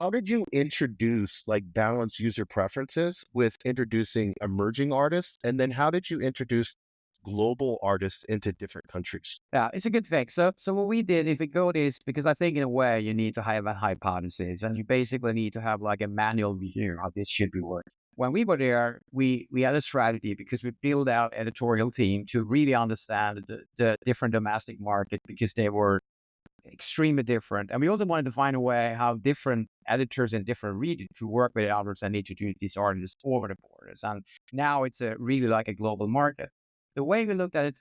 how did you introduce like balance user preferences with introducing emerging artists? And then how did you introduce global artists into different countries? Yeah, it's a good thing. So what we did, if we go this, because I think in a way you need to have a hypothesis, and you basically need to have like a manual view how this should be working. When we were there, we had a strategy because we built out editorial team to really understand the different domestic market because they were extremely different, and we also wanted to find a way how different editors in different regions to work with others and introduce these artists over the borders. And now it's a really like a global market. The way we looked at it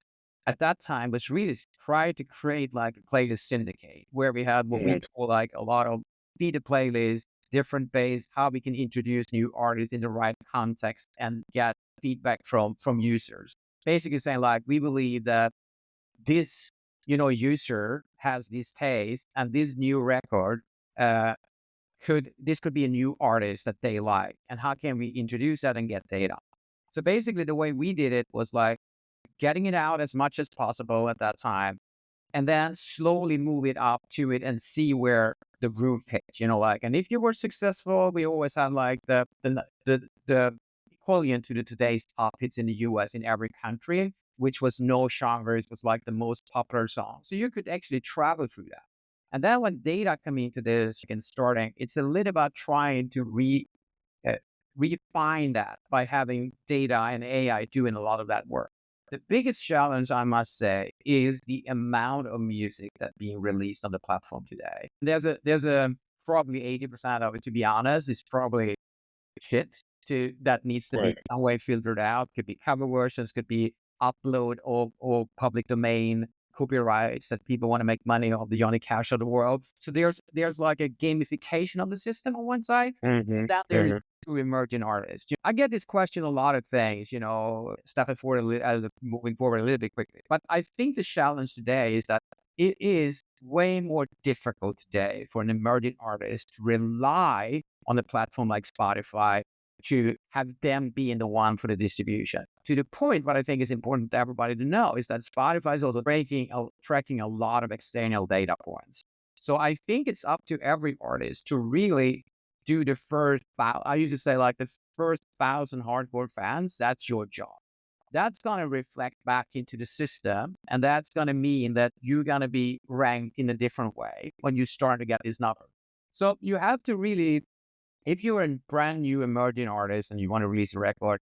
at that time was really try to create like a playlist syndicate where we had what we Mhm. call like a lot of feeder playlists, different based, how we can introduce new artists in the right context and get feedback from users. Basically saying like we believe that this user has this taste and this new record uh could be a new artist that they like, and how can we introduce that and get data. So basically the way we did it was like getting it out as much as possible at that time, and then slowly move it up to it and see where the groove hits, like. And if you were successful, we always had like the equivalent to the today's top hits in the US in every country, which was no genre. It was like the most popular song. So you could actually travel through that. And then when data come into this and starting, it's a little about trying to uh, refine that by having data and AI doing a lot of that work. The biggest challenge, I must say, is the amount of music that's being released on the platform today. There's a probably 80% of it, to be honest, is probably shit that needs to be Right. some way filtered out. Could be cover versions, could be upload or public domain copyrights that people want to make money off, the Johnny Cash of the world. So there's like a gamification of the system on one side, Hmm. that there is Hmm. to emerging artists. I get this question a lot of things, stepping forward moving forward a little bit quickly. But I think the challenge today is that it is way more difficult today for an emerging artist to rely on a platform like Spotify to have them being the one for the distribution. To the point, what I think is important to everybody to know is that Spotify is also tracking a lot of external data points. So I think it's up to every artist to really do the first, I used to say like the first 1,000 hardcore fans, that's your job. That's going to reflect back into the system. And that's going to mean that you're going to be ranked in a different way when you start to get this number. So you have to really, if you're a brand new emerging artist and you want to release a record,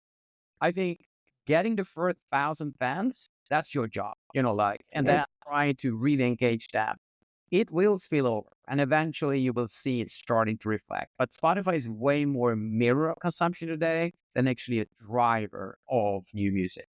I think getting the first 1,000 fans, that's your job, and then trying to really engage them. It will spill over and eventually you will see it starting to reflect. But Spotify is way more a mirror of consumption today than actually a driver of new music.